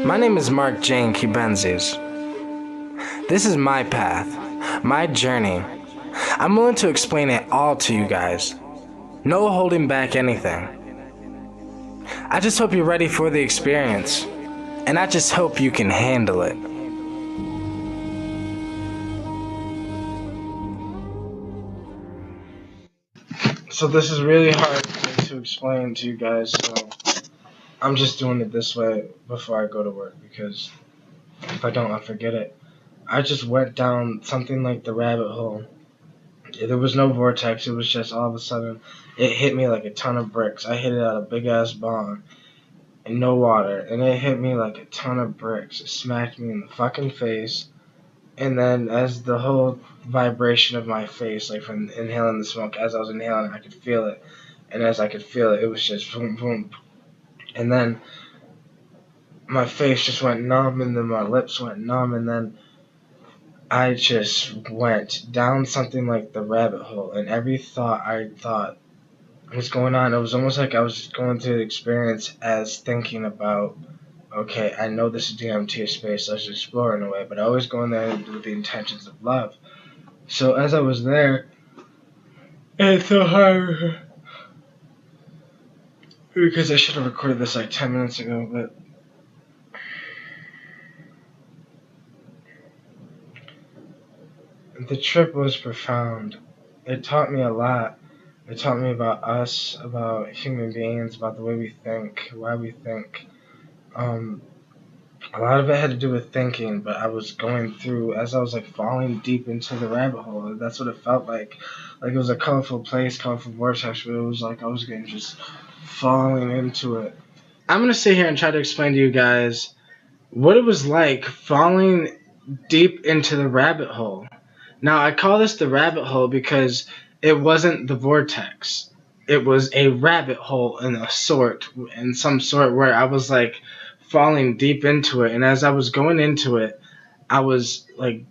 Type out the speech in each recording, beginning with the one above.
My name is Mark Jane Kubenzes. This is my path, my journey. I'm willing to explain it all to you guys. No holding back anything. I just hope you're ready for the experience, and I just hope you can handle it. So this is really hard to explain to you guys, so I'm just doing it this way before I go to work, because if I don't, I'll forget it. I just went down something like the rabbit hole. There was no vortex, it was just all of a sudden, it hit me like a ton of bricks. I hit it at a big ass bomb, and no water, and it hit me like a ton of bricks. It smacked me in the fucking face, and then as the whole vibration of my face, like from inhaling the smoke, as I was inhaling it, I could feel it, and as I could feel it, it was just boom, boom, and then my face just went numb, and then my lips went numb, and then I just went down something like the rabbit hole, and every thought I thought was going on, it was almost like I was going through the experience as thinking about, okay, I know this is DMT space, let's explore in a way, but I always go in there with the intentions of love. So as I was there, it's so hard, because I should have recorded this like 10 minutes ago, but the trip was profound. It taught me a lot. It taught me about us, about human beings, about the way we think, why we think. A lot of it had to do with thinking, but I was going through, as I was like falling deep into the rabbit hole, that's what it felt like. Like it was a colorful place, colorful vortex, but it was like I was getting just falling into it. I'm going to sit here and try to explain to you guys what it was like falling deep into the rabbit hole. Now, I call this the rabbit hole because it wasn't the vortex. It was a rabbit hole in some sort, where I was like falling deep into it. And as I was going into it, I was like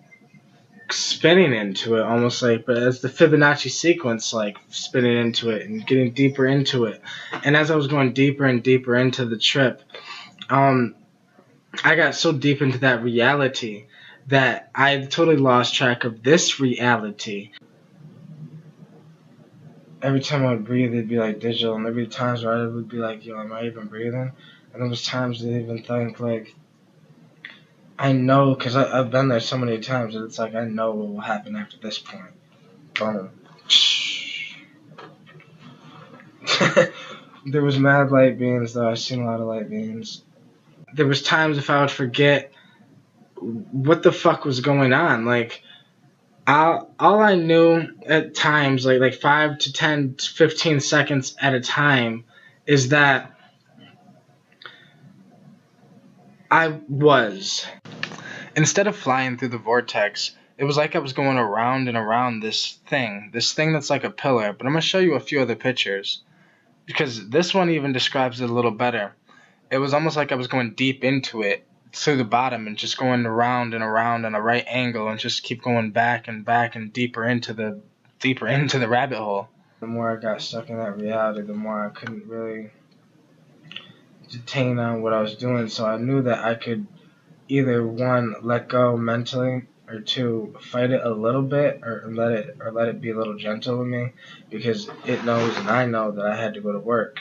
spinning into it, almost like, but as the Fibonacci sequence, like spinning into it and getting deeper into it. And as I was going deeper and deeper into the trip, I got so deep into that reality that I totally lost track of this reality. Every time I would breathe, it'd be like digital, and there'd be times where I would be like, yo, am I even breathing? And there was times that I even think, like, I know, because I've been there so many times, that it's like, I know what will happen after this point. Boom. There was mad light beams, though. I've seen a lot of light beams. There was times if I would forget what the fuck was going on. Like, all I knew at times, like 5 to 10 to 15 seconds at a time, is that I was. Instead of flying through the vortex, it was like I was going around and around this thing that's like a pillar. But I'm going to show you a few other pictures, because this one even describes it a little better. It was almost like I was going deep into it, through the bottom, and just going around and around on a right angle, and just keep going back and back and deeper into the rabbit hole. The more I got stuck in that reality, the more I couldn't really detain on what I was doing. So I knew that I could either, one, let go mentally, or two, fight it a little bit, or let it be a little gentle with me, because it knows and I know that I had to go to work.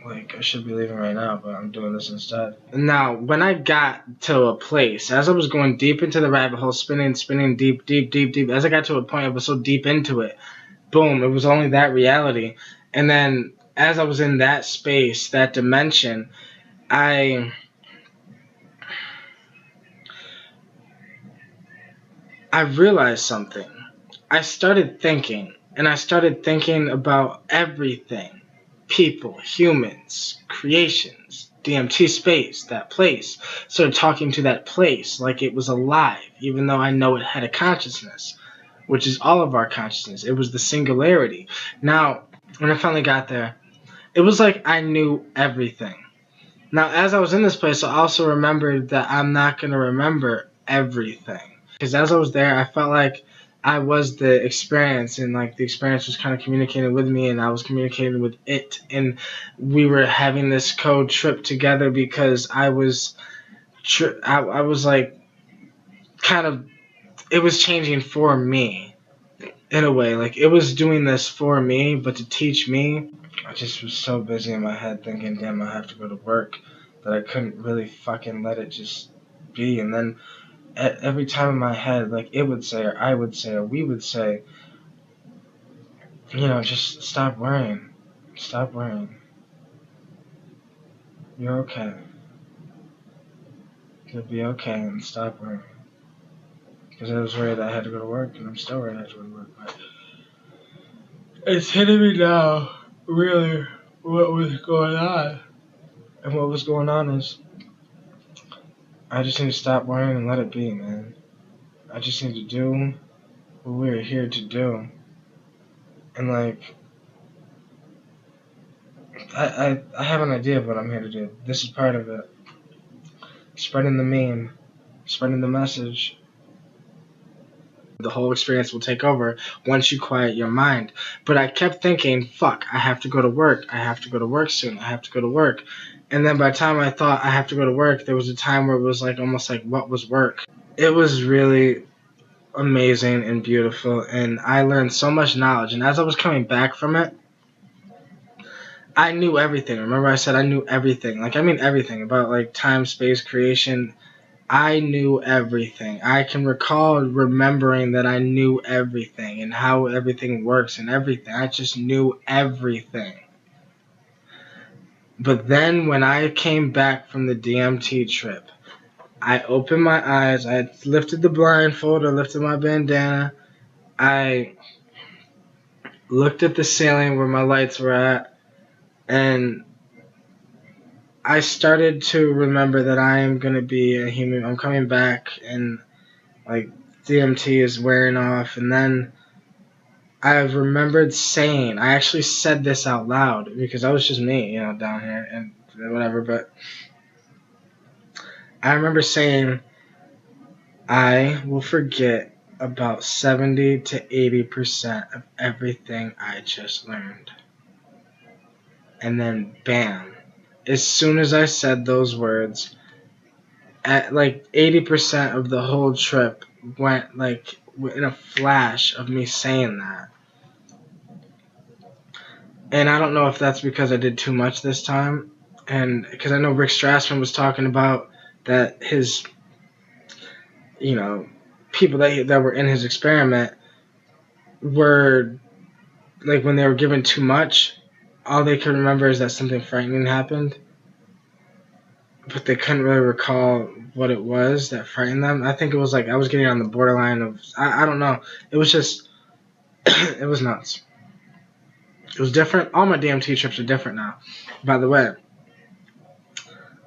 Like, I should be leaving right now, but I'm doing this instead. Now, when I got to a place, as I was going deep into the rabbit hole, spinning deep, as I got to a point, I was so deep into it, boom, it was only that reality. And then, as I was in that space, that dimension, I realized something. I started thinking, and I started thinking about everything. People, humans, creations, DMT space, that place. Started talking to that place like it was alive, even though I know it had a consciousness, which is all of our consciousness. It was the singularity. Now, when I finally got there, it was like I knew everything. Now, as I was in this place, I also remembered that I'm not going to remember everything. Because as I was there, I felt like I was the experience, and like the experience was kind of communicating with me, and I was communicating with it, and we were having this code trip together because I was like kind of, it was changing for me in a way. Like, it was doing this for me, but to teach me, I just was so busy in my head thinking, damn, I have to go to work, that I couldn't really fucking let it just be. And then every time in my head, like, it would say, or I would say, or we would say, just stop worrying. Stop worrying. You're okay. You'll be okay, and stop worrying. Because I was worried that I had to go to work, and I'm still worried I have to go to work. But it's hitting me now, really, what was going on. And what was going on is, I just need to stop worrying and let it be, man. I just need to do what we're here to do. And like, I have an idea of what I'm here to do. This is part of it. Spreading the meme, spreading the message. The whole experience will take over once you quiet your mind. But I kept thinking, fuck, I have to go to work. I have to go to work soon. I have to go to work. And then by the time I thought I have to go to work, there was a time where it was like almost like, what was work? It was really amazing and beautiful, and I learned so much knowledge. And as I was coming back from it, I knew everything. Remember I said I knew everything. Like, I mean everything about like time, space, creation. I knew everything. I can recall remembering that I knew everything and how everything works and everything. I just knew everything. But then when I came back from the DMT trip, I opened my eyes, I lifted the blindfold, I lifted my bandana, I looked at the ceiling where my lights were at, and I started to remember that I am going to be a human. I'm coming back, and like DMT is wearing off. And then I remembered saying, I actually said this out loud because I was just me, down here and whatever. But I remember saying, I will forget about 70 to 80% of everything I just learned. And then bam. As soon as I said those words, at like 80% of the whole trip went like in a flash of me saying that. And I don't know if that's because I did too much this time, and because I know Rick Strassman was talking about that his, people that were in his experiment were like, when they were given too much, all they could remember is that something frightening happened, but they couldn't really recall what it was that frightened them. I think it was like I was getting on the borderline of, I don't know. It was just, it was nuts. It was different. All my DMT trips are different now. By the way,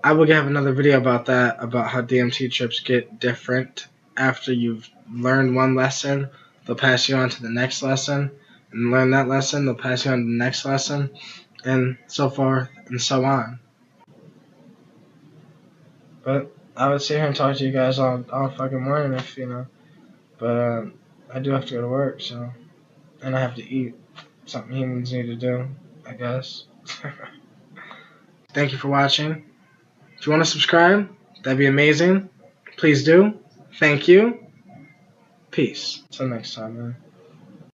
I will have another video about that, about how DMT trips get different after you've learned one lesson. They'll pass you on to the next lesson, and learn that lesson, they'll pass you on to the next lesson, and so forth and so on. But I would sit here and talk to you guys all fucking morning if, but I do have to go to work, so, and I have to eat. Something humans need to do, I guess. Thank you for watching. If you want to subscribe, that'd be amazing. Please do. Thank you. Peace. Till next time, man.